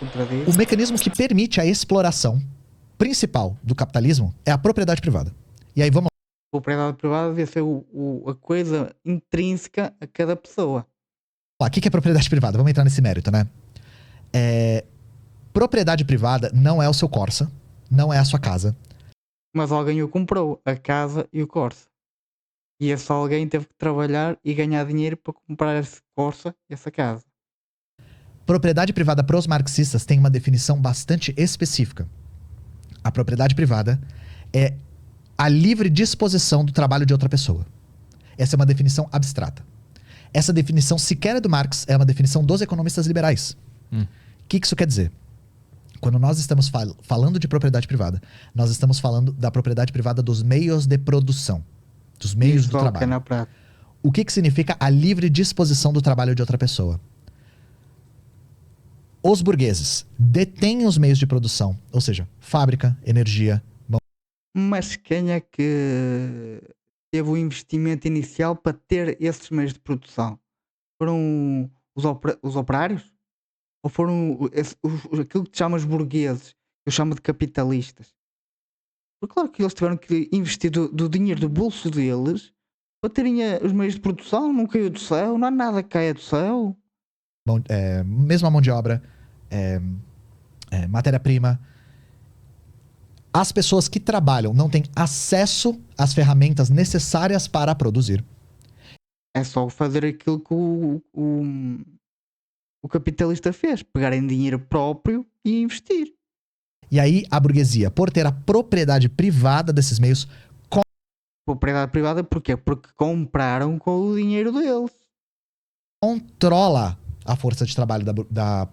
O Contradiz. mecanismo que permite a exploração principal do capitalismo é a propriedade privada. E aí vamos A propriedade privada devia ser a coisa intrínseca a cada pessoa. lá. O que é propriedade privada? Vamos entrar nesse mérito, né? Propriedade privada não é o seu Corsa, não é a sua casa. Mas alguém o comprou, a casa e o Corsa. E esse alguém teve que trabalhar e ganhar dinheiro para comprar esse Corsa e essa casa. Propriedade privada para os marxistas tem uma definição bastante específica. A propriedade privada é a livre disposição do trabalho de outra pessoa. Essa é uma definição abstrata. Essa definição sequer é do Marx, é uma definição dos economistas liberais. O que isso quer dizer? Quando nós estamos falando de propriedade privada, nós estamos falando da propriedade privada dos meios de produção, dos meios do trabalho. Na prática. O que significa a livre disposição do trabalho de outra pessoa? Os burgueses detêm os meios de produção, ou seja, fábrica, energia, Mas quem é que teve o investimento inicial para ter esses meios de produção? Foram os operários? Ou foram aquilo que tu chamas burgueses? Eu chamo de capitalistas. Porque claro que eles tiveram que investir do dinheiro do bolso deles para terem os meios de produção. Não caiu do céu, não há nada que caia do céu. mesmo a mão de obra, matéria-prima. As pessoas que trabalham não têm acesso às ferramentas necessárias para produzir. É só fazer aquilo que o capitalista fez: pegarem dinheiro próprio e investir. E aí a burguesia, por ter a propriedade privada desses meios, Propriedade privada porquê? Porque compraram com o dinheiro deles. controla a força de trabalho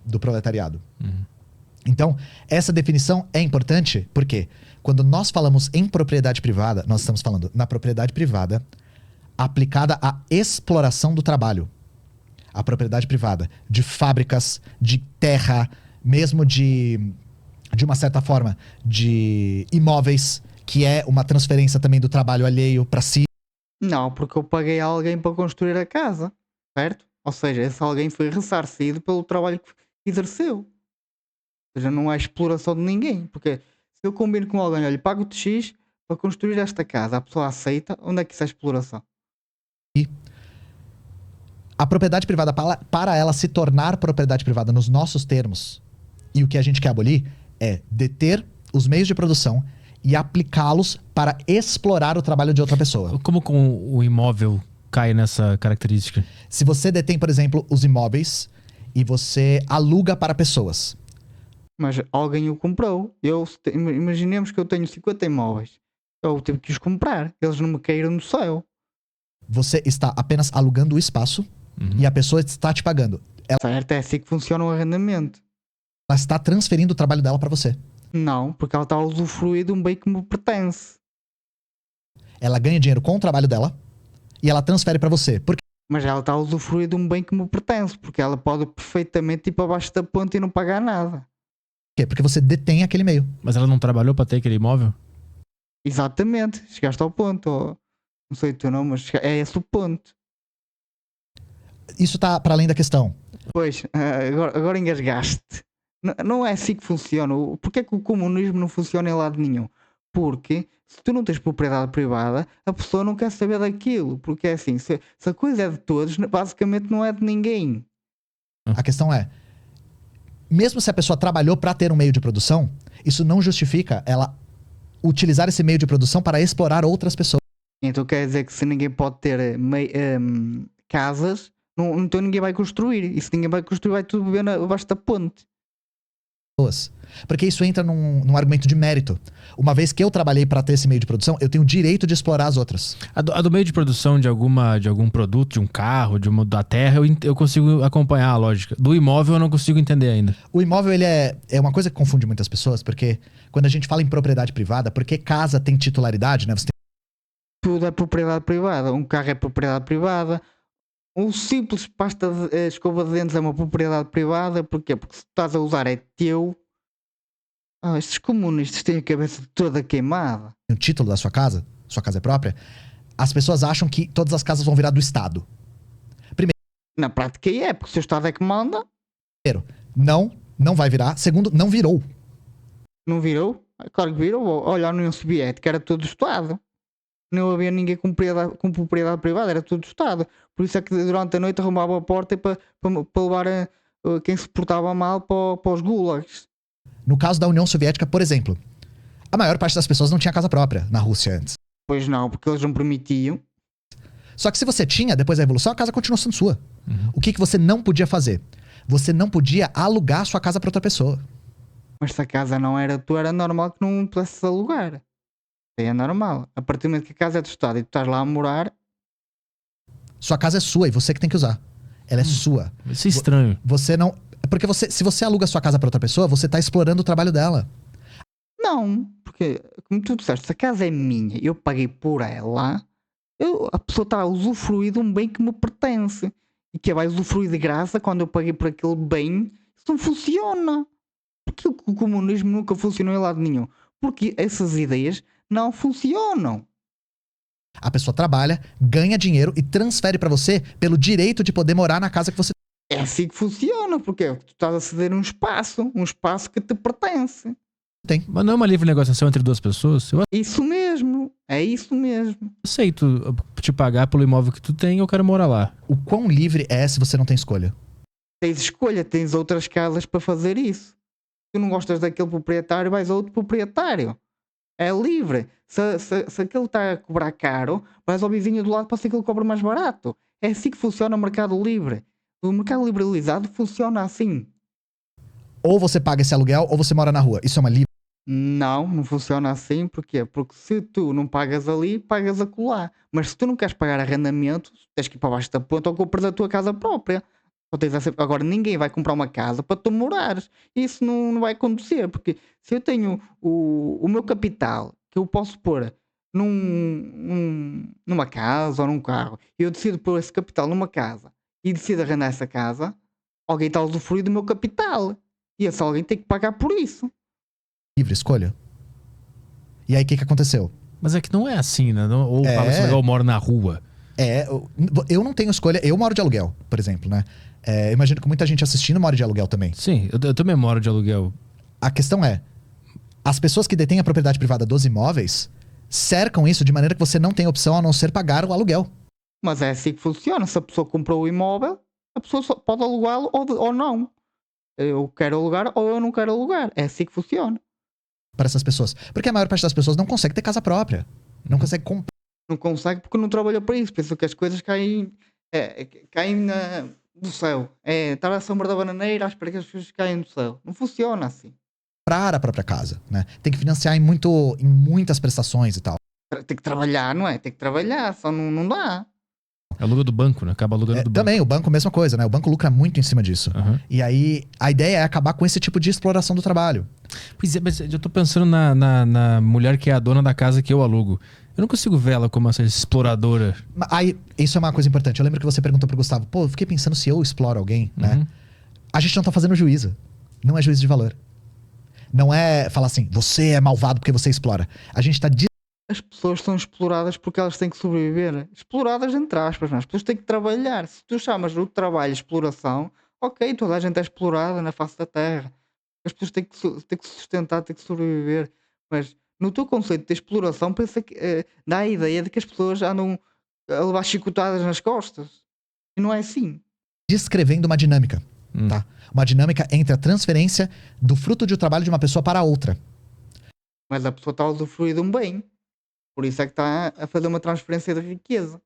do proletariado. Então, essa definição é importante porque quando nós falamos em propriedade privada, nós estamos falando na propriedade privada aplicada à exploração do trabalho. A propriedade privada de fábricas, de terra, mesmo de uma certa forma, de imóveis, que é uma transferência também do trabalho alheio para si. Não, porque eu paguei a alguém para construir a casa, certo? Ou seja, esse alguém foi ressarcido pelo trabalho que exerceu. Ou seja, não há exploração de ninguém. Porque se eu combino com alguém, olha, pago-te X para construir esta casa, a pessoa aceita, onde é que isso é exploração? A propriedade privada, para ela se tornar propriedade privada nos nossos termos, e o que a gente quer abolir é deter os meios de produção e aplicá-los para explorar o trabalho de outra pessoa. Como com o imóvel cai nessa característica? Se você detém, por exemplo, os imóveis e você aluga para pessoas. Mas alguém o comprou. Imaginemos que eu tenho 50 imóveis. Eu tive que os comprar. Eles não me caíram no céu. Você está apenas alugando o espaço e a pessoa está te pagando. Certo? É assim que funciona o arrendamento. Ela está transferindo o trabalho dela para você. Não, porque ela está a usufruir de um bem que me pertence. Ela ganha dinheiro com o trabalho dela e ela transfere para você. Por Mas ela está a usufruir de um bem que me pertence, porque ela pode perfeitamente ir para baixo da ponte e não pagar nada. quê? Porque você detém aquele meio. Mas ela não trabalhou para ter aquele imóvel? Exatamente, chegaste ao ponto. Não sei o teu nome, mas é esse o ponto. Isso tá para além da questão. Pois, agora engasgaste. Não é assim que funciona. Porquê é que o comunismo não funciona em lado nenhum? Porque se tu não tens propriedade privada, a pessoa não quer saber daquilo. Porque é assim, se a coisa é de todos, basicamente não é de ninguém. A questão é, mesmo se a pessoa trabalhou para ter um meio de produção, isso não justifica ela utilizar esse meio de produção para explorar outras pessoas. Então quer dizer que se ninguém pode ter casas, então ninguém vai construir. E se ninguém vai construir, vai tudo beber abaixo da ponte. Porque isso entra num argumento de mérito. Uma vez que eu trabalhei para ter esse meio de produção, eu tenho o direito de explorar as outras. A do meio de produção de algum produto, de um carro, da terra, eu consigo acompanhar a lógica. Do imóvel eu não consigo entender ainda. O imóvel, ele é uma coisa que confunde muitas pessoas, porque quando a gente fala em propriedade privada, porque casa tem titularidade, né? Tudo é propriedade privada. Um carro é propriedade privada. Um simples escova de dentes é uma propriedade privada. Porquê? Porque se estás a usar é teu. Estes comunistas têm a cabeça toda queimada. O título da sua casa é própria, as pessoas acham que todas as casas vão virar do Estado. Na prática porque se o Estado é que manda. Primeiro, não Não vai virar. Segundo, não virou. Não virou? Claro que virou. Olha, a União Soviética era todo Estado. Não havia ninguém com propriedade privada, era tudo Estado. Por isso é que durante a noite arrumavam a porta para levar quem se portava mal para os gulags. No caso da União Soviética, por exemplo, a maior parte das pessoas não tinha casa própria na Rússia antes. Pois não, porque eles não permitiam. Só que se você tinha, depois da Revolução, a casa continuou sendo sua. O que você não podia fazer? Você não podia alugar a sua casa para outra pessoa. Mas se a casa não era tua, era normal que não pudesses alugar. É normal. A partir do momento que a casa é do Estado e tu estás lá a morar, Sua casa é sua e você que tem que usar. Ela é sua. Isso é estranho. Você não... Porque se você aluga a sua casa para outra pessoa, você tá explorando o trabalho dela. não. Porque, como tu disseste, se a casa é minha e eu paguei por ela, a pessoa está a usufruir de um bem que me pertence. E que vai usufruir de graça quando eu paguei por aquele bem. Isso não funciona. Porque o comunismo nunca funcionou em lado nenhum. Porque essas ideias não funcionam. A pessoa trabalha, ganha dinheiro e transfere para você pelo direito de poder morar na casa que você... É assim que funciona, porque tu estás a ceder um espaço que te pertence. Mas não é uma livre negociação entre duas pessoas? Eu Isso mesmo, é isso mesmo. aceito te pagar pelo imóvel que tu tem e eu quero morar lá. O quão livre é se você não tem escolha? Tens escolha, tens outras casas para fazer isso. Se tu não gostas daquele proprietário, vais a outro proprietário. É livre. Se aquele está a cobrar caro, vais ao vizinho do lado para ser que ele cobre mais barato. É assim que funciona o mercado livre. O mercado liberalizado funciona assim. Ou você paga esse aluguel ou você mora na rua. Isso é uma livre... Não funciona assim. Porquê? Porque se tu não pagas ali, pagas acolá. Mas se tu não queres pagar arrendamento, tens que ir para baixo da ponta ou compras a tua casa própria. Agora ninguém vai comprar uma casa para tu morares. Isso não vai acontecer. Porque se eu tenho o meu capital, que eu posso pôr numa casa ou num carro, e eu decido pôr esse capital numa casa e decido arrendar essa casa, alguém está a usufruir do meu capital. E esse alguém tem que pagar por isso. escolha. E aí o que aconteceu? Mas é que não é assim, né? Ou É. paga esse aluguel, eu moro na rua. Eu não tenho escolha. Eu moro de aluguel, por exemplo, né? Eu imagino que muita gente assistindo mora de aluguel também. Sim, eu também moro de aluguel. A questão é, as pessoas que detêm a propriedade privada dos imóveis cercam isso de maneira que você não tem opção a não ser pagar o aluguel. Mas é assim que funciona. Se a pessoa comprou o imóvel, a pessoa só pode alugá-lo ou não. Eu quero alugar ou eu não quero alugar. É assim que funciona. Para essas pessoas. Porque a maior parte das pessoas não consegue ter casa própria. Não consegue comprar. Não consegue porque não trabalha para isso. Pensa que as coisas caem do céu. É estar à sombra da bananeira à espera que as coisas caem do céu. Não funciona assim. A própria casa, né? Tem que financiar em muitas prestações e tal. Tem que trabalhar, não é? Tem que trabalhar, só não dá. É aluga do banco, né? Acaba alugando do banco. Também, o banco, mesma coisa, né? O banco lucra muito em cima disso. Uhum. E aí, a ideia é acabar com esse tipo de exploração do trabalho. Pois é, mas eu tô pensando na mulher que é a dona da casa que eu alugo. Eu não consigo ver ela como essa exploradora. Aí, isso é uma coisa importante. Eu lembro que você perguntou pro Gustavo, eu fiquei pensando se eu exploro alguém, né? A gente não tá fazendo juízo. Não é juízo de valor. Não é falar assim, você é malvado porque você explora. A gente tá... As pessoas são exploradas porque elas têm que sobreviver. Exploradas entre aspas, mas as pessoas têm que trabalhar. Se tu chamas o trabalho exploração, ok, toda a gente é explorada na face da terra. As pessoas têm que se sustentar, têm que sobreviver. Mas no teu conceito de exploração, pensa que dá a ideia de que as pessoas andam a levar chicotadas nas costas. E não é assim. descrevendo uma dinâmica, tá? Uma dinâmica entre a transferência do fruto de um trabalho de uma pessoa para outra. Mas a pessoa está a usufruir de um bem. Por isso é que está a fazer uma transferência de riqueza.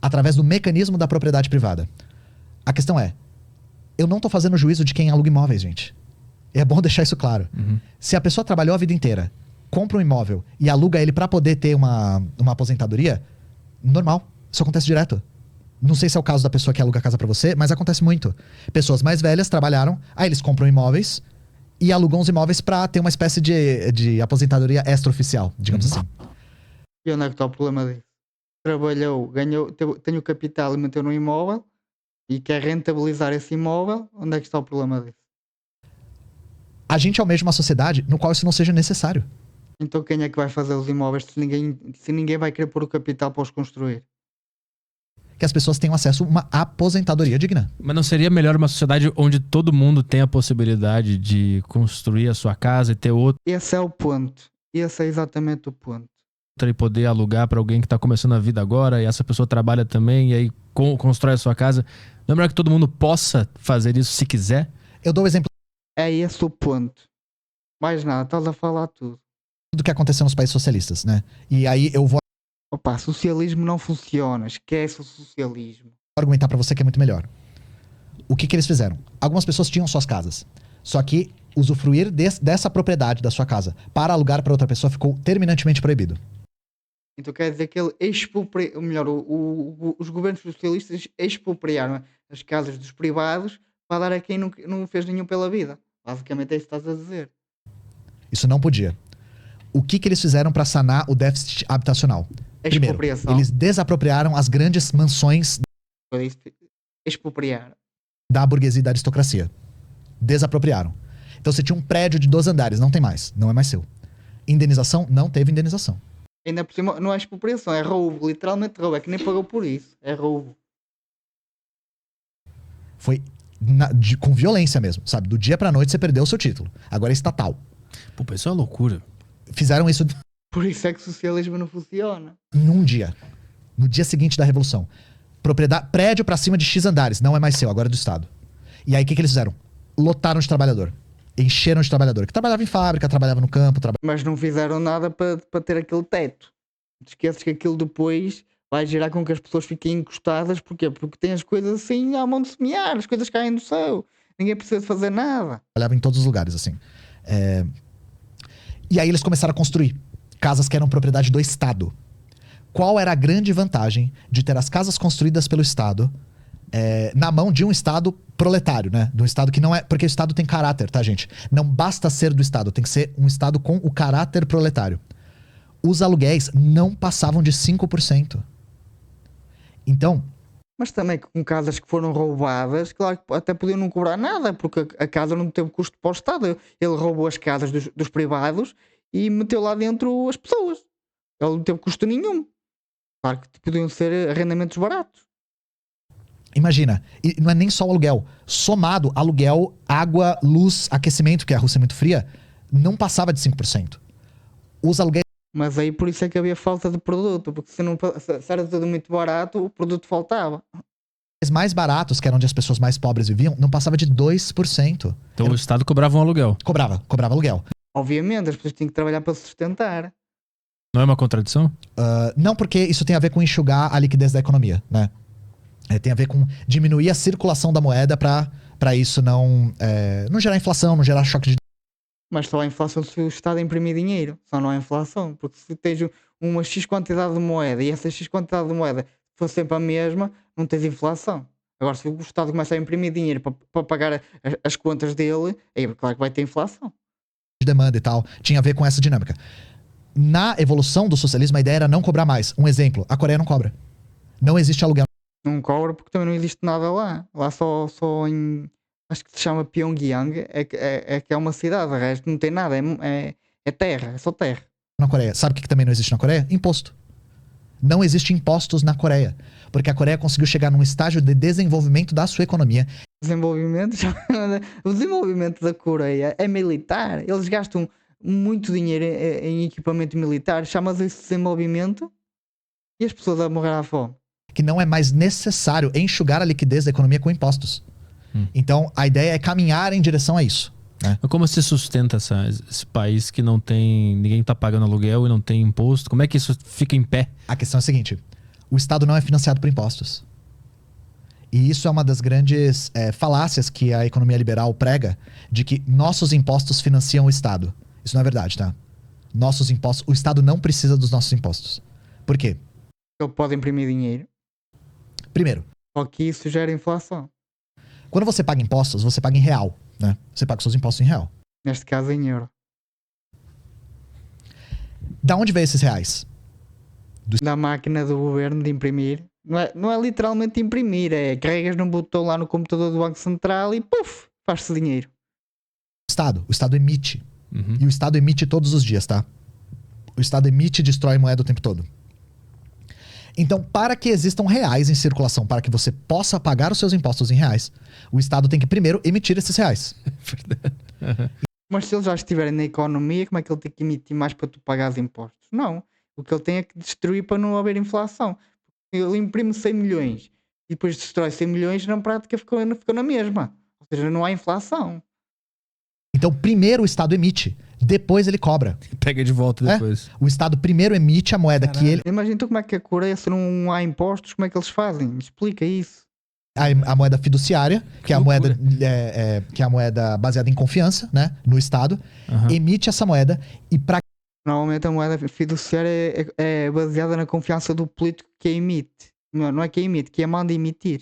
Através do mecanismo da propriedade privada. A questão é, eu não tô fazendo juízo de quem aluga imóveis, gente. É bom deixar isso claro. Se a pessoa trabalhou a vida inteira, compra um imóvel e aluga ele para poder ter uma aposentadoria, normal. Isso acontece direto. Não sei se é o caso da pessoa que aluga a casa para você, mas acontece muito. Pessoas mais velhas trabalharam, aí eles compram imóveis e alugam os imóveis para ter uma espécie de aposentadoria extraoficial, digamos assim. E onde é que está o problema disso? Trabalhou, ganhou, tem o capital e meteu no imóvel e quer rentabilizar esse imóvel. Onde é que está o problema disso? A gente almeja uma sociedade no qual isso não seja necessário. Então quem é que vai fazer os imóveis se ninguém vai querer pôr o capital para os construir? que as pessoas tenham acesso a uma aposentadoria digna. Mas não seria melhor uma sociedade onde todo mundo tem a possibilidade de construir a sua casa e ter outra Esse é o ponto. Esse é exatamente o ponto. e poder alugar pra alguém que tá começando a vida agora e essa pessoa trabalha também e aí constrói a sua casa? Não é melhor que todo mundo possa fazer isso se quiser? Eu dou o exemplo É esse o ponto. Mais nada, estás a falar tudo. do que aconteceu nos países socialistas, né? E aí eu vou Opa, socialismo não funciona. Esquece o socialismo. argumentar pra você que é muito melhor. O que eles fizeram? Algumas pessoas tinham suas casas. Só que usufruir dessa propriedade da sua casa para alugar para outra pessoa ficou terminantemente proibido. Então quer dizer que ele expropriou, melhor, os governos socialistas expropriaram as casas dos privados para dar a quem não fez nenhum pela vida. Basicamente é isso que estás a dizer. Isso não podia. O que eles fizeram para sanar o déficit habitacional? Primeiro, Expropriação. eles desapropriaram as grandes mansões Foi isso. Expropriar. da burguesia e da aristocracia. Desapropriaram. Então você tinha um prédio de 2 andares, não tem mais, não é mais seu. Indenização? Não teve indenização. Ainda por cima, não é expropriação, é roubo. Literalmente roubo. É que nem pagou por isso. É roubo. Foi com violência mesmo, sabe? Do dia pra noite você perdeu o seu título. Agora é estatal. Pô, isso é uma loucura. Fizeram isso Por isso é que o socialismo não funciona. em um dia. No dia seguinte da Revolução. Prédio pra cima de X andares, não é mais seu, agora é do Estado. E aí o que eles fizeram? Lotaram de trabalhador. Encheram de trabalhador. Que trabalhava em fábrica, trabalhava no campo, Mas não fizeram nada para ter aquele teto. Te esqueces que aquilo depois vai gerar com que as pessoas fiquem encostadas. Porquê? Porque tem as coisas assim à mão de semear. As coisas caem do céu. Ninguém precisa de fazer nada. trabalhava em todos os lugares, assim. E aí eles começaram a construir casas que eram propriedade do Estado. Qual era a grande vantagem de ter as casas construídas pelo Estado na mão de um Estado proletário, né? De um Estado que não é... Porque o Estado tem caráter, tá, gente? Não basta ser do Estado, tem que ser um Estado com o caráter proletário. Os aluguéis não passavam de 5%. Então, Mas também com casas que foram roubadas, claro que até podiam não cobrar nada, porque a casa não teve custo para o Estado. Ele roubou as casas dos privados e meteu lá dentro as pessoas. Ele não teve custo nenhum. Claro que podiam ser arrendamentos baratos. imagina, e não é nem só o aluguel. Somado, aluguel, água, luz, aquecimento, que a Rússia é muito fria, não passava de 5%. Os aluguéis Mas aí por isso é que havia falta de produto, porque se era tudo muito barato, o produto faltava. mais baratos, que eram onde as pessoas mais pobres viviam, não passava de 2%. Então o Estado cobrava um aluguel. Cobrava aluguel. Obviamente, as pessoas têm que trabalhar para se sustentar. Não é uma contradição? Não, porque isso tem a ver com enxugar a liquidez da economia, né? Tem a ver com diminuir a circulação da moeda para isso não gerar inflação, não gerar choque de... Mas só há inflação se o Estado imprimir dinheiro. Só não há inflação. Porque se tens uma X quantidade de moeda e essa X quantidade de moeda for sempre a mesma, não tens inflação. Agora, se o Estado começa a imprimir dinheiro para pagar as contas dele, aí claro que vai ter inflação. demanda e tal. Tinha a ver com essa dinâmica. Na evolução do socialismo, a ideia era não cobrar mais. Um exemplo, a Coreia não cobra. Não existe aluguel Não cobra porque também não existe nada lá. Lá só em... Acho que se chama Pyongyang. É que é uma cidade. O resto não tem nada. É terra. É só terra. na Coreia. Sabe o que também não existe na Coreia? Imposto. Não existe impostos na Coreia. Porque a Coreia conseguiu chegar num estágio de desenvolvimento da sua economia. O desenvolvimento da Coreia é militar. Eles gastam muito dinheiro em equipamento militar. Chama-se isso de desenvolvimento. E as pessoas a morrer à fome. Que não é mais necessário enxugar a liquidez da economia com impostos. Então, a ideia é caminhar em direção a isso. Né? Mas como se sustenta esse país que não tem... Ninguém tá pagando aluguel e não tem imposto? Como é que isso fica em pé? A questão é a seguinte. O Estado não é financiado por impostos. E isso é uma das grandes falácias que a economia liberal prega, de que nossos impostos financiam o Estado. Isso não é verdade, tá? Nossos impostos... O Estado não precisa dos nossos impostos. Por quê? Ele pode imprimir dinheiro. Primeiro, Só que isso gera inflação. quando você paga impostos, você paga em real, né? Você paga os seus impostos em real. Neste caso em euro. Da onde veio esses reais? Da máquina do governo de imprimir. Não é literalmente imprimir. É carregas num botão lá no computador do Banco Central e puf, faz-se dinheiro. O Estado emite. Uhum. E o Estado emite todos os dias, tá? O Estado emite e destrói moeda o tempo todo. Então, para que existam reais em circulação, para que você possa pagar os seus impostos em reais, o Estado tem que primeiro emitir esses reais. Mas se eles já estiverem na economia, como é que ele tem que emitir mais para tu pagar os impostos? Não. O que ele tem é que destruir para não haver inflação. Ele imprime 100 milhões e depois destrói 100 milhões, na prática ficou na mesma. Ou seja, não há inflação. Então, primeiro o Estado emite, depois ele cobra. Pega de volta depois. O Estado primeiro emite a moeda que ele... Imagina então como é que a Coreia, se não há impostos, como é que eles fazem? Me explica isso. A moeda fiduciária, que é a moeda, que é a moeda baseada em confiança, né, no Estado, emite essa moeda e para... Normalmente a moeda fiduciária é baseada na confiança do político que a emite. Não é que a emite, que a manda emitir.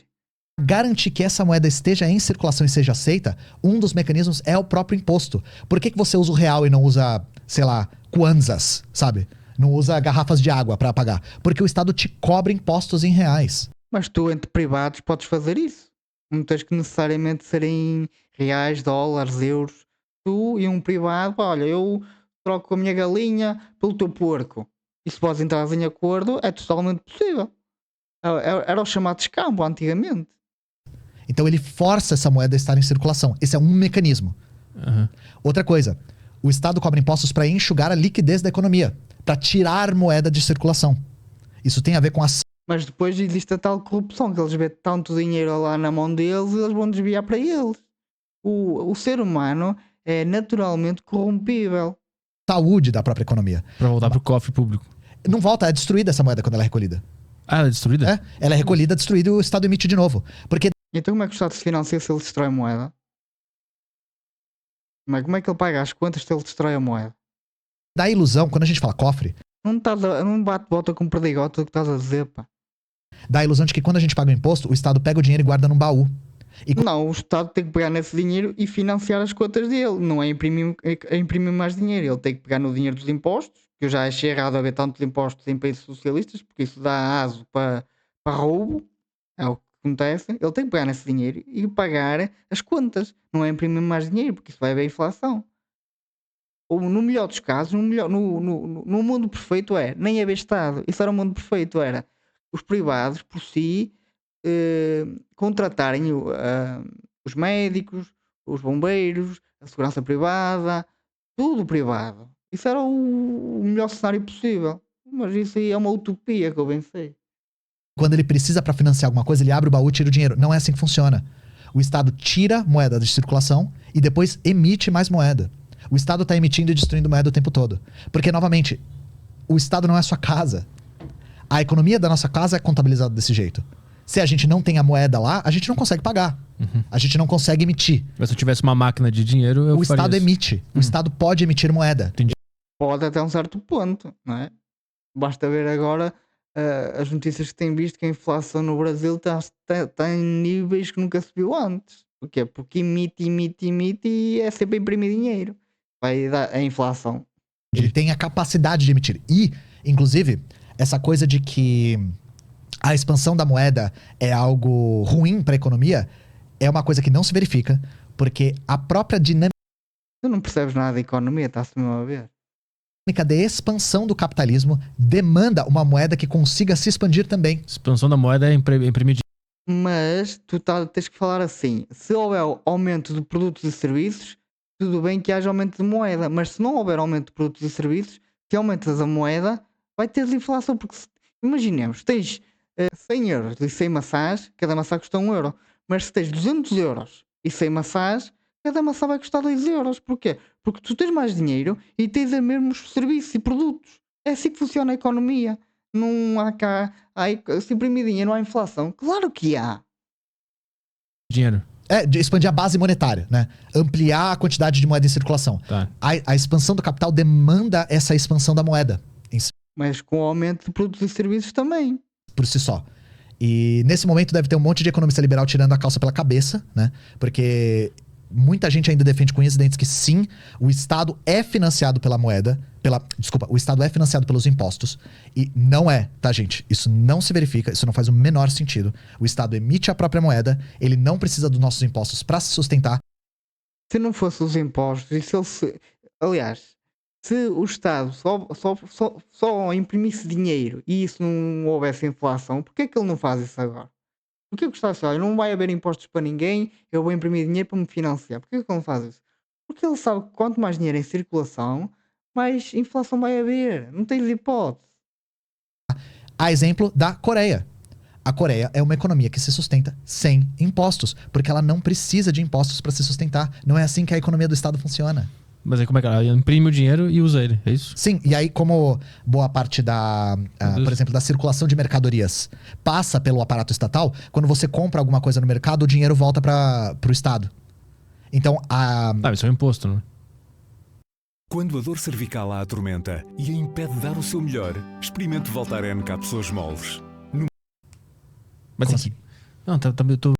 garantir que essa moeda esteja em circulação e seja aceita, um dos mecanismos é o próprio imposto. Por que você usa o real e não usa, sei lá, kwanzas, sabe? Não usa garrafas de água para pagar? Porque o Estado te cobra impostos em reais. Mas tu, entre privados, podes fazer isso. Não tens que necessariamente ser em reais, dólares, euros. Tu e um privado, olha, eu troco a minha galinha pelo teu porco. E se podes entrar em acordo, é totalmente possível. Era o chamado escambo antigamente. Então ele força essa moeda a estar em circulação. Esse é um mecanismo. Outra coisa, o Estado cobra impostos para enxugar a liquidez da economia, para tirar moeda de circulação. Isso tem a ver com a... Mas depois existe a tal corrupção, que eles vêem tanto dinheiro lá na mão deles e eles vão desviar para eles. O ser humano é naturalmente corrompível. saúde da própria economia. Para voltar pro cofre público. Não volta, é destruída essa moeda quando ela é recolhida. Ah, ela é destruída? É, ela é recolhida, destruída e o Estado emite de novo. Porque Então como é que o Estado se financia se ele destrói a moeda? Como é que ele paga as contas se ele destrói a moeda? dá a ilusão, quando a gente fala cofre, Não bate-bota com perdigota o que estás a dizer, pá. dá a ilusão de que quando a gente paga o imposto, o Estado pega o dinheiro e guarda num baú. Não, o Estado tem que pegar nesse dinheiro e financiar as contas dele. Não é imprimir mais dinheiro. Ele tem que pegar no dinheiro dos impostos, que eu já achei errado haver tantos impostos em países socialistas, porque isso dá aso para roubo. É o que acontece. Ele tem que pegar nesse dinheiro e pagar as contas. Não é imprimir mais dinheiro, porque isso vai haver inflação. Ou no melhor dos casos, no mundo perfeito nem haver Estado. Isso era o mundo perfeito, era os privados por si contratarem os médicos, os bombeiros, a segurança privada, tudo privado. Isso era o melhor cenário possível. Mas isso aí é uma utopia que eu bem sei. Quando ele precisa para financiar alguma coisa, ele abre o baú e tira o dinheiro. Não é assim que funciona. O Estado tira moeda de circulação e depois emite mais moeda. O Estado está emitindo e destruindo moeda o tempo todo. Porque, novamente, o Estado não é a sua casa. A economia da nossa casa é contabilizada desse jeito. Se a gente não tem a moeda lá, a gente não consegue pagar. A gente não consegue emitir. Mas se eu tivesse uma máquina de dinheiro, eu O faria Estado isso. emite. O Estado pode emitir moeda. Entendi. Pode até um certo ponto, não é? Basta ver agora as notícias que tem visto que a inflação no Brasil está em níveis que nunca se viu antes. Porquê? Porque emite e é sempre imprimir dinheiro. Vai dar a inflação. Ele tem a capacidade de emitir. E, inclusive, essa coisa de que a expansão da moeda é algo ruim para a economia é uma coisa que não se verifica, porque a própria dinâmica Tu não percebes nada da economia, está-se mesmo a ver. de expansão do capitalismo demanda uma moeda que consiga se expandir também. Expansão da moeda é imprimir dinheiro. Mas tu tens que falar assim: se houver aumento de produtos e serviços, tudo bem que haja aumento de moeda, mas se não houver aumento de produtos e serviços, se aumentas a moeda, vai ter desinflação. Porque imaginemos, tens 100 euros e 100 maçãs, cada maçã custa 1 euro. Mas se tens 200 euros e 100 maçãs, cada maçã vai custar 2 euros. Porquê? Porque tu tens mais dinheiro e tens a mesmos serviços e produtos. É assim que funciona a economia. Não há cá. Se imprimir dinheiro, não há inflação. Claro que há. Dinheiro. É, de expandir a base monetária, né? Ampliar a quantidade de moeda em circulação. Tá. A expansão do capital demanda essa expansão da moeda Mas com o aumento de produtos e serviços também. por si só. E nesse momento deve ter um monte de economista liberal tirando a calça pela cabeça, né? Porque muita gente ainda defende com unhas e dentes que sim, o Estado é financiado pela moeda, o Estado é financiado pelos impostos. E não é, tá, gente? Isso não se verifica, isso não faz o menor sentido. O Estado emite a própria moeda, ele não precisa dos nossos impostos para se sustentar. Se não fosse os impostos, e se ele aliás, Se o Estado só imprimisse dinheiro e isso não houvesse inflação, porque é que ele não faz isso agora? Porque é que o Estado olha, não vai haver impostos para ninguém, eu vou imprimir dinheiro para me financiar. Porquê que ele não faz isso? Porque ele sabe que quanto mais dinheiro em circulação, mais inflação vai haver. Não tens hipótese. A exemplo da Coreia. A Coreia é uma economia que se sustenta sem impostos, porque ela não precisa de impostos para se sustentar. Não é assim que a economia do Estado funciona. Mas aí como é que ela imprime o dinheiro e usa ele? É isso? Sim, e aí como boa parte por exemplo, da circulação de mercadorias passa pelo aparato estatal, quando você compra alguma coisa no mercado, o dinheiro volta para o Estado. Então, Isso é um imposto, não é? Quando a dor cervical a atormenta e a impede de dar o seu melhor, experimente Voltaren Cápsulas Moles. Mas Como assim? Não, eu tô...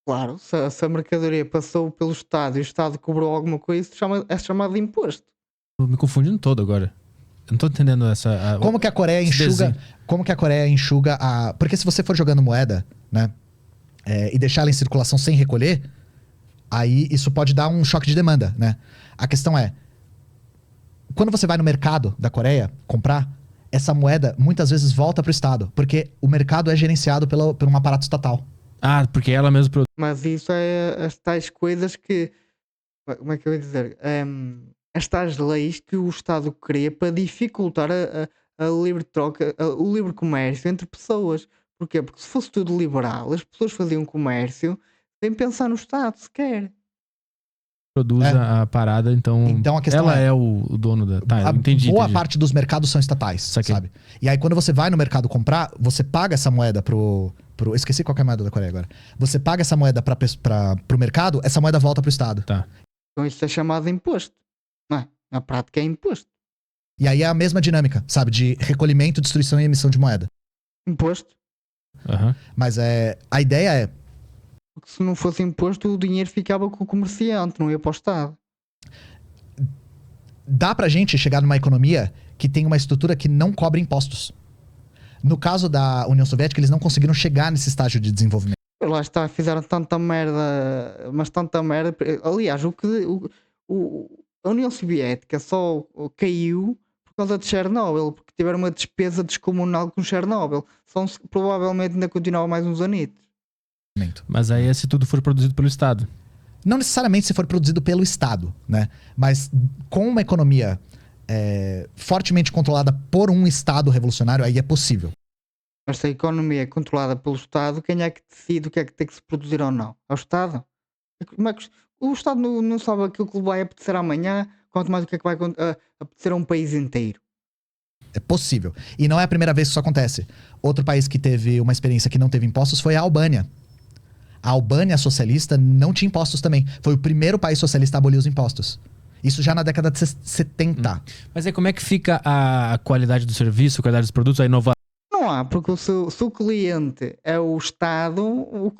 Claro, se a mercadoria passou pelo Estado e o Estado cobrou alguma coisa, é chamado de imposto. tô me confundindo todo agora. Eu não tô entendendo como que a Coreia esse enxuga? desenho. Como que a Coreia enxuga a? Porque se você for jogando moeda, né, e deixar ela em circulação sem recolher, aí isso pode dar um choque de demanda, né? A questão é, quando você vai no mercado da Coreia comprar, essa moeda muitas vezes volta para o Estado, porque o mercado é gerenciado por um aparato estatal. Porque ela mesma produz. Mas isso é as tais coisas que. Como é que eu ia dizer? As tais leis que o Estado cria para dificultar a livre troca, o livre comércio entre pessoas. Porquê? Porque se fosse tudo liberal, as pessoas faziam comércio sem pensar no Estado sequer. Produz a parada, Então a questão ela é- é o dono da... Tá, eu entendi. Boa entendi. parte dos mercados são estatais, Saquei. sabe? E aí quando você vai no mercado comprar, você paga essa moeda esqueci qual que é a moeda da Coreia agora. Você paga essa moeda pro mercado, essa moeda volta pro Estado. Tá. Então isso é chamado de imposto. Não é? Na prática é imposto. E aí é a mesma dinâmica, sabe? De recolhimento, destruição e emissão de moeda. Imposto. Aham. Mas a ideia é, Porque se não fosse imposto, o dinheiro ficava com o comerciante, não ia para o Estado. dá pra gente chegar numa economia que tem uma estrutura que não cobre impostos. No caso da União Soviética, eles não conseguiram chegar nesse estágio de desenvolvimento. Lá está, fizeram tanta merda, mas tanta merda. Aliás, a União Soviética só caiu por causa de Chernobyl, porque tiveram uma despesa descomunal com Chernobyl. Provavelmente ainda continuava mais uns anitos. Mas aí se tudo for produzido pelo Estado. Não necessariamente se for produzido pelo Estado, né? Mas com uma economia fortemente controlada por um Estado revolucionário, aí é possível. Mas se a economia é controlada pelo Estado, quem é que decide o que é que tem que se produzir ou não? É o Estado. Como é que o Estado não sabe aquilo que lhe vai apetecer amanhã, quanto mais o que é que vai apetecer a um país inteiro. É possível. E não é a primeira vez que isso acontece. Outro país que teve uma experiência que não teve impostos foi a Albânia. A Albânia socialista não tinha impostos também. Foi o primeiro país socialista a abolir os impostos. Isso já na década de 70. Mas aí como é que fica a qualidade do serviço, a qualidade dos produtos, a inovação? Não há, porque se o cliente é o Estado,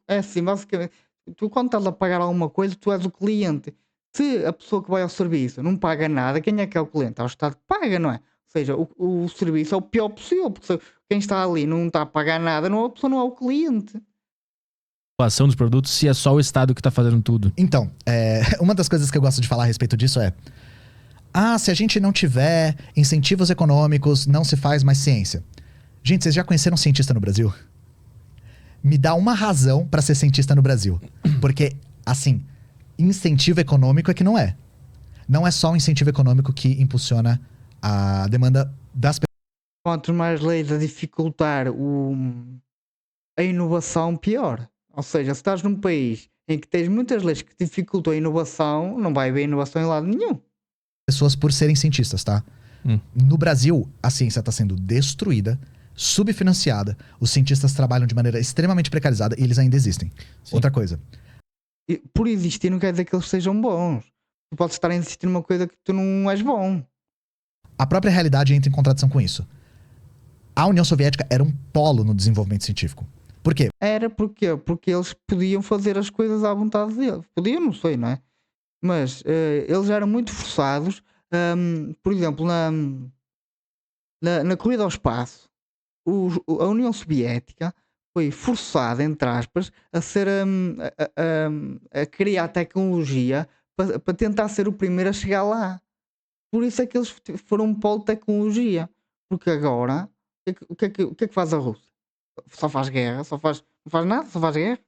é assim, basicamente, tu quando estás a pagar alguma coisa, tu és o cliente. Se a pessoa que vai ao serviço não paga nada, quem é o cliente? É o Estado que paga, não é? Ou seja, o serviço é o pior possível, porque quem está ali não está a pagar nada, a pessoa não é o cliente. Inovação dos produtos se é só o Estado que está fazendo tudo. Então, uma das coisas que eu gosto de falar a respeito disso é: se a gente não tiver incentivos econômicos, não se faz mais ciência. Gente, vocês já conheceram um cientista no Brasil? Me dá uma razão pra ser cientista no Brasil. Porque, assim, incentivo econômico é que não é. Não é só o incentivo econômico que impulsiona a demanda das pessoas. Quanto mais leis a dificultar a inovação, pior. Ou seja, se estás num país em que tens muitas leis que dificultam a inovação, não vai haver inovação em lado nenhum. Por serem cientistas, tá? No Brasil, a ciência está sendo destruída, subfinanciada, os cientistas trabalham de maneira extremamente precarizada e eles ainda existem. Sim. Outra coisa. E por existir não quer dizer que eles sejam bons. Tu podes estar a insistir numa coisa que tu não és bom. A própria realidade entra em contradição com isso. A União Soviética era um polo no desenvolvimento científico. Por quê? Era porque eles podiam fazer as coisas à vontade deles. Podiam, não sei, não é? Mas eles eram muito forçados. Por exemplo, na corrida ao espaço, a União Soviética foi forçada, entre aspas, a ser a criar tecnologia para tentar ser o primeiro a chegar lá. Por isso é que eles foram um polo de tecnologia. Porque agora, o que é que faz a Rússia? Só faz guerra, não faz nada, só faz guerra.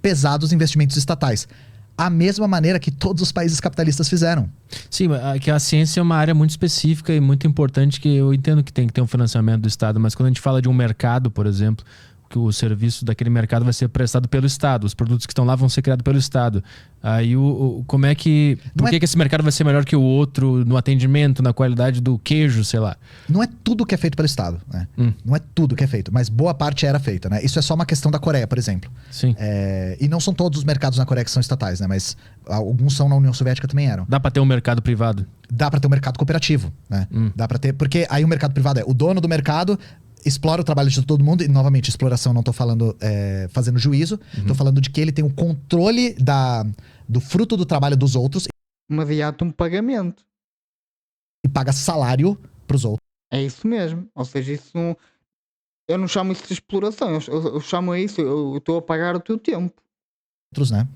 Pesados investimentos estatais. A mesma maneira que todos os países capitalistas fizeram. Sim, que a ciência é uma área muito específica e muito importante, que eu entendo que tem que ter um financiamento do Estado, mas quando a gente fala de um mercado, por exemplo, que o serviço daquele mercado vai ser prestado pelo Estado, os produtos que estão lá vão ser criados pelo Estado. Aí como é que... Por que esse mercado vai ser melhor que o outro no atendimento, na qualidade do queijo, sei lá? Não é tudo que é feito pelo Estado, né? Não é tudo que é feito, mas boa parte era feita, né? Isso é só uma questão da Coreia, por exemplo. Sim. E não são todos os mercados na Coreia que são estatais, né? Mas alguns são na União Soviética também eram. Dá pra ter um mercado privado? Dá pra ter um mercado cooperativo, né? Dá pra ter... Porque aí o mercado privado é o dono do mercado... explora o trabalho de todo mundo, e novamente, exploração, não tô falando fazendo juízo, tô falando de que ele tem o controle do fruto do trabalho dos outros Imediato um pagamento. e paga salário pros outros, É isso mesmo. Ou seja, isso não, eu não chamo isso de exploração, eu chamo isso, eu estou a pagar o teu tempo. né?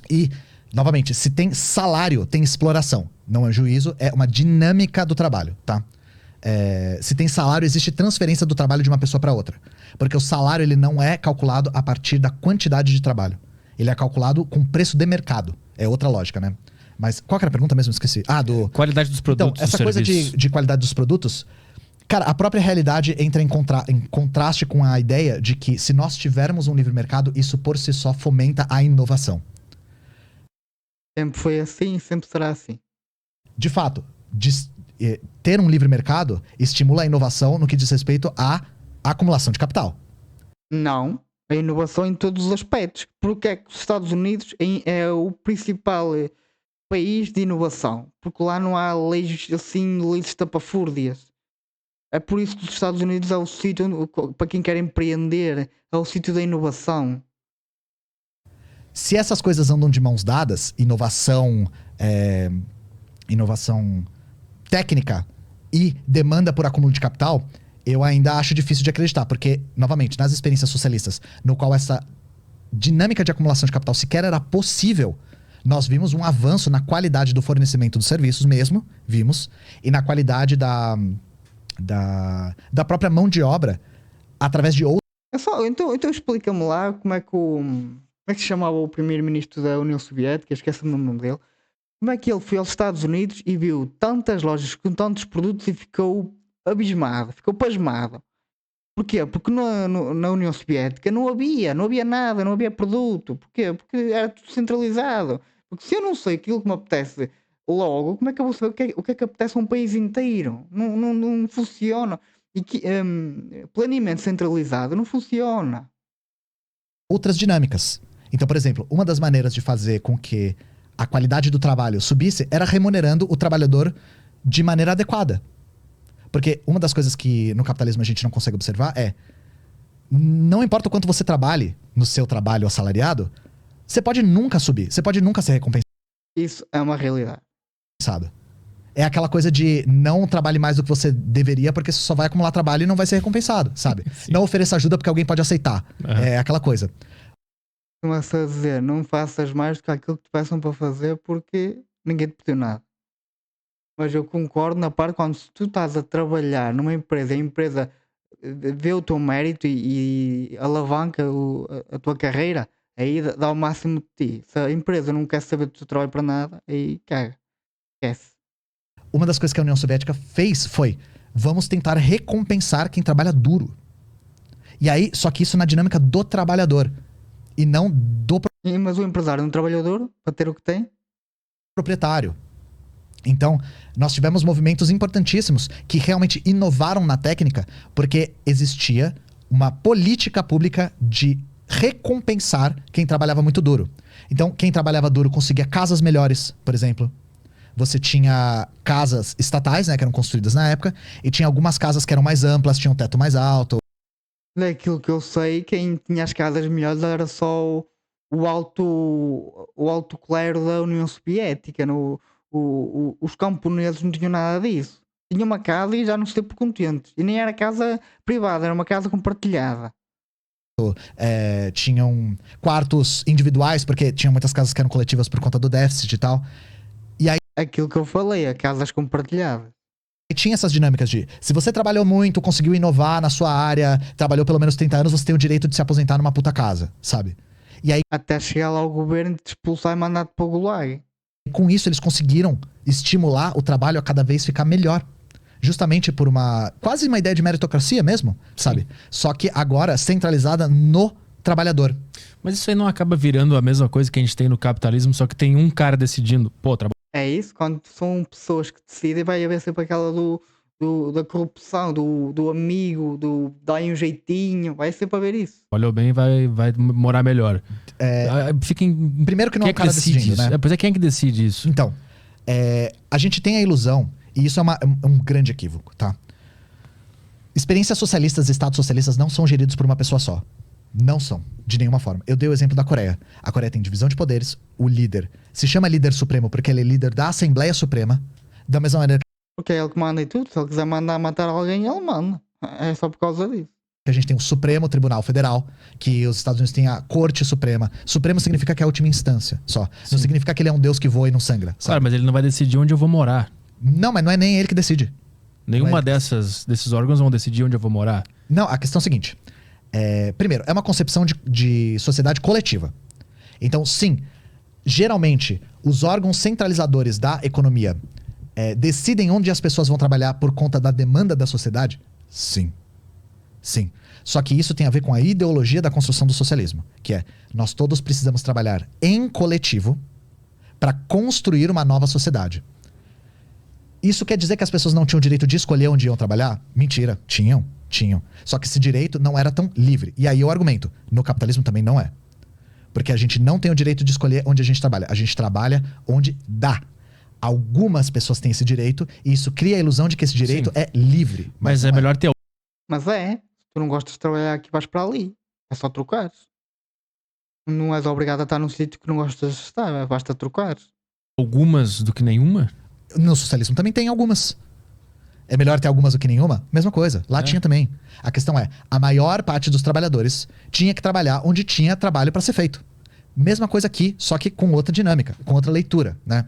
E, novamente, se tem salário, tem exploração. Não é juízo, é uma dinâmica do trabalho, tá? Se tem salário, existe transferência do trabalho de uma pessoa para outra. Porque o salário ele não é calculado a partir da quantidade de trabalho. Ele é calculado com preço de mercado. É outra lógica, né? Mas qual que era a pergunta mesmo? Esqueci. Qualidade dos produtos. Então, essa coisa de qualidade dos produtos... Cara, a própria realidade entra em contraste com a ideia de que se nós tivermos um livre mercado, isso por si só fomenta a inovação. Sempre foi assim e sempre será assim. De fato, ter um livre mercado estimula a inovação no que diz respeito à acumulação de capital. Não, a inovação em todos os aspectos. Porque é que os Estados Unidos é o principal país de inovação? Porque lá não há leis assim, leis estapafúrdias. É por isso que os Estados Unidos é o sítio, para quem quer empreender, é o sítio da inovação. Se essas coisas andam de mãos dadas, inovação técnica e demanda por acúmulo de capital, eu ainda acho difícil de acreditar, porque, novamente, nas experiências socialistas, no qual essa dinâmica de acumulação de capital sequer era possível, nós vimos um avanço na qualidade do fornecimento dos serviços mesmo, e na qualidade da própria mão de obra, através de outros. Então explica-me lá como é que se chamava o primeiro-ministro da União Soviética, esquece-me o nome dele. Como é que ele foi aos Estados Unidos e viu tantas lojas com tantos produtos e ficou abismado, ficou pasmado. Porquê? Porque na União Soviética não havia nada, não havia produto. Porquê? Porque era tudo centralizado. Porque se eu não sei aquilo que me apetece logo, como é que eu vou saber o que é que apetece a um país inteiro? Não funciona. E planeamento centralizado não funciona. Outras dinâmicas. Então, por exemplo, uma das maneiras de fazer com que a qualidade do trabalho subisse era remunerando o trabalhador de maneira adequada. Porque uma das coisas que no capitalismo a gente não consegue observar é: não importa o quanto você trabalhe no seu trabalho assalariado, você pode nunca subir, você pode nunca ser recompensado. Isso é uma realidade. É aquela coisa de não trabalhe mais do que você deveria, porque você só vai acumular trabalho e não vai ser recompensado, sabe? Não ofereça ajuda porque alguém pode aceitar. É aquela coisa. Começa a dizer, não faças mais do que aquilo que te peçam para fazer porque ninguém te pediu nada. Mas eu concordo na parte quando tu estás a trabalhar numa empresa, a empresa vê o teu mérito e alavanca a tua carreira, aí dá o máximo de ti. Se a empresa não quer saber do teu trabalho para nada, aí caga. Esquece. Uma das coisas que a União Soviética fez foi: vamos tentar recompensar quem trabalha duro. E aí, só que isso na dinâmica do trabalhador e não do Mas o empresário é um trabalhador para ter o que tem? proprietário. Então, nós tivemos movimentos importantíssimos que realmente inovaram na técnica, porque existia uma política pública de recompensar quem trabalhava muito duro. Então, quem trabalhava duro conseguia casas melhores, por exemplo. Você tinha casas estatais, né, que eram construídas na época, e tinha algumas casas que eram mais amplas, tinham um teto mais alto. Daquilo que eu sei, quem tinha as casas melhores era só o alto clero da União Soviética. Os camponeses não tinham nada disso. Tinham uma casa e já não se por contentes. E nem era casa privada, era uma casa compartilhada. Tinham quartos individuais, porque tinham muitas casas que eram coletivas por conta do déficit e tal. aquilo que eu falei, a casas compartilhadas. E tinha essas dinâmicas de, se você trabalhou muito, conseguiu inovar na sua área, trabalhou pelo menos 30 anos, você tem o direito de se aposentar numa puta casa, sabe? E aí, Até chegar lá o governo te expulsar e mandar-te para o gulag. com isso, eles conseguiram estimular o trabalho a cada vez ficar melhor. Justamente por quase uma ideia de meritocracia mesmo, sabe? Só que agora centralizada no trabalhador. Mas isso aí não acaba virando a mesma coisa que a gente tem no capitalismo, só que tem um cara decidindo, pô, É isso, quando são pessoas que decidem, vai haver sempre aquela da corrupção, do amigo, dá aí um jeitinho, vai sempre haver isso. trabalhou bem, vai morar melhor. Fica em... Primeiro que não Quem é o cara decide decidindo, isso? né? Pois é, quem é que decide isso? Então, a gente tem a ilusão, e isso é um grande equívoco, tá? Experiências socialistas e estados socialistas não são geridos por uma pessoa só. Não são, de nenhuma forma. Eu dei o exemplo da Coreia. A Coreia tem divisão de poderes, o líder se chama líder supremo porque ele é líder da Assembleia Suprema, da mesma maneira Porque é ele que manda e tudo, se ele quiser mandar matar alguém, ele manda. É só por causa disso. que a gente tem o Supremo Tribunal Federal, que os Estados Unidos têm a Corte Suprema. Supremo significa que é a última instância, só. Não significa que ele é um deus que voa e não sangra, sabe? Claro, mas ele não vai decidir onde eu vou morar. Não, mas não é nem ele que decide. Nenhuma Não é- desses órgãos vão decidir onde eu vou morar. Não, a questão é a seguinte. Primeiro, é uma concepção de sociedade coletiva. Então, sim, geralmente, os órgãos centralizadores da economia decidem onde as pessoas vão trabalhar por conta da demanda da sociedade? Sim. Sim. Só que isso tem a ver com a ideologia da construção do socialismo, que é, nós todos precisamos trabalhar em coletivo para construir uma nova sociedade. Isso quer dizer que as pessoas não tinham o direito de escolher onde iam trabalhar? Mentira. Tinham. Só que esse direito não era tão livre. E aí eu argumento, no capitalismo também não é. Porque a gente não tem o direito de escolher onde a gente trabalha. A gente trabalha onde dá. Algumas pessoas têm esse direito e isso cria a ilusão de que esse direito é livre. Mas é não melhor ter Mas se tu não gostas de trabalhar aqui, vais para ali. É só trocar. Não és obrigado a estar num sítio que não gostas de estar, basta trocar. algumas do que nenhuma. No socialismo também tem algumas. É melhor ter algumas do que nenhuma? Mesma coisa. Lá tinha também. A questão é, a maior parte dos trabalhadores tinha que trabalhar onde tinha trabalho para ser feito. Mesma coisa aqui, só que com outra dinâmica, com outra leitura, né?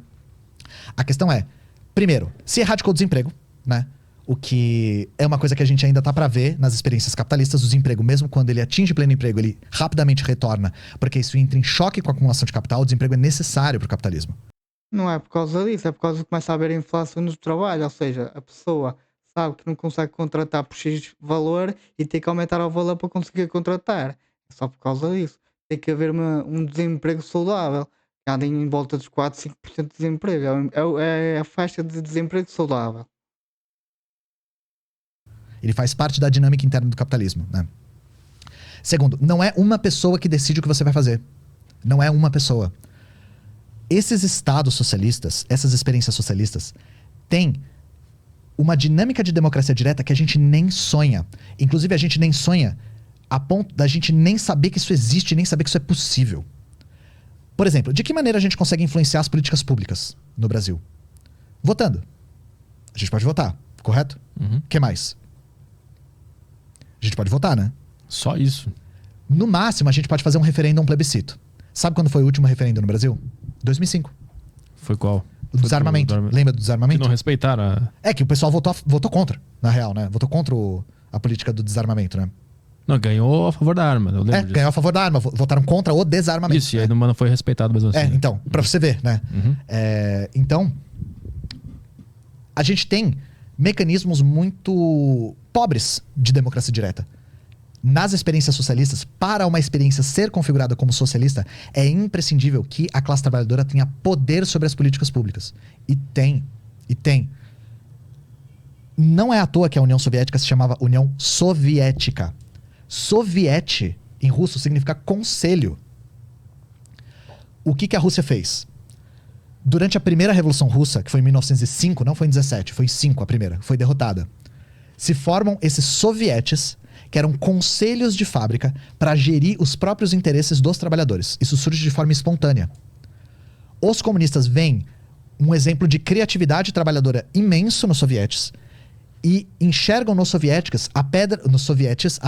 A questão é, primeiro, se erradicou o desemprego, né? O que é uma coisa que a gente ainda tá para ver nas experiências capitalistas. O desemprego, mesmo quando ele atinge pleno emprego, ele rapidamente retorna, porque isso entra em choque com a acumulação de capital. O desemprego é necessário para o capitalismo. Não é por causa disso, é por causa que começa a haver inflação no trabalho. Ou seja, a pessoa sabe que não consegue contratar por X valor e tem que aumentar o valor para conseguir contratar. É só por causa disso. Tem que haver um desemprego saudável. Que anda em volta dos 4, 5% de desemprego. É a faixa de desemprego saudável. Ele faz parte da dinâmica interna do capitalismo, né? Segundo, não é uma pessoa que decide o que você vai fazer. Não é uma pessoa. Esses estados socialistas, essas experiências socialistas, têm uma dinâmica de democracia direta que a gente nem sonha. Inclusive, a gente nem sonha a ponto da gente nem saber que isso existe, nem saber que isso é possível. Por exemplo, de que maneira a gente consegue influenciar as políticas públicas no Brasil? Votando. A gente pode votar, correto? Uhum. O que mais? A gente pode votar, né? Só isso. No máximo, a gente pode fazer um referendo, um plebiscito. Sabe quando foi o último referendo no Brasil? 2005. Foi qual? O desarmamento. Lembra do Que desarmamento? não respeitaram a... É que o pessoal votou contra, na real, né? Votou contra a política do desarmamento, né? Não, ganhou a favor da arma. Eu lembro disso. Ganhou a favor da arma. Votaram contra o desarmamento. Isso, e aí não foi respeitado mesmo assim. Então, pra você ver, né? Uhum. Então, a gente tem mecanismos muito pobres de democracia direta. Nas experiências socialistas, para uma experiência ser configurada como socialista, é imprescindível que a classe trabalhadora tenha poder sobre as políticas públicas. E tem. Não é à toa que a União Soviética se chamava União Soviética. Soviete, em russo, significa conselho. O que a Rússia fez? Durante a primeira Revolução Russa, que foi em 1905, não foi em 17, foi em 5 a primeira, foi derrotada. Se formam esses sovietes, que eram conselhos de fábrica para gerir os próprios interesses dos trabalhadores. Isso surge de forma espontânea. Os comunistas veem um exemplo de criatividade trabalhadora imenso nos sovietes e enxergam nos sovietes a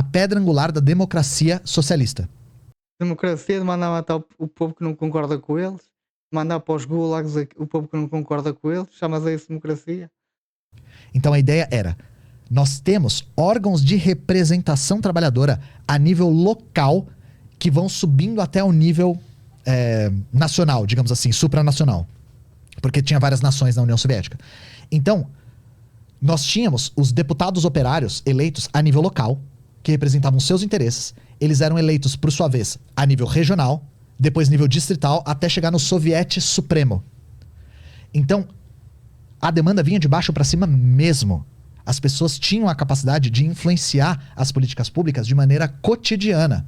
pedra angular da democracia socialista. Democracia de mandar matar o povo que não concorda com eles. mandar para os gulags o povo que não concorda com ele, chamas a isso democracia? Então a ideia era: nós temos órgãos de representação trabalhadora a nível local que vão subindo até o nível nacional, digamos assim, supranacional. Porque tinha várias nações na União Soviética. Então, nós tínhamos os deputados operários eleitos a nível local, que representavam seus interesses. Eles eram eleitos, por sua vez, a nível regional, depois nível distrital, até chegar no Soviete Supremo. Então, a demanda vinha de baixo para cima mesmo. As pessoas tinham a capacidade de influenciar as políticas públicas de maneira cotidiana.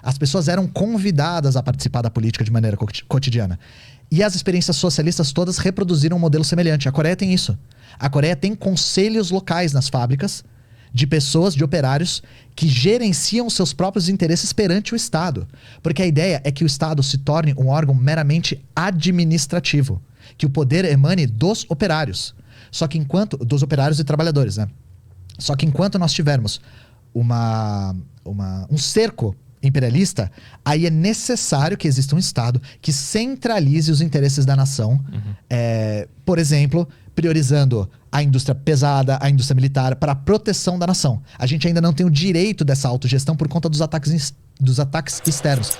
As pessoas eram convidadas a participar da política de maneira cotidiana. E as experiências socialistas todas reproduziram um modelo semelhante. A Coreia tem isso. A Coreia tem conselhos locais nas fábricas de pessoas, de operários, que gerenciam seus próprios interesses perante o Estado. Porque a ideia é que o Estado se torne um órgão meramente administrativo. Que o poder emane dos operários. Só que enquanto... dos operários e trabalhadores, né? Só que enquanto nós tivermos um cerco imperialista, aí é necessário que exista um Estado que centralize os interesses da nação. Por exemplo, priorizando a indústria pesada, a indústria militar, para a proteção da nação. A gente ainda não tem o direito dessa autogestão por conta dos ataques externos.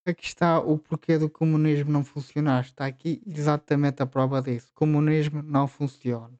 Aqui está o porquê do comunismo não funcionar. Está aqui exatamente a prova disso. O comunismo não funciona.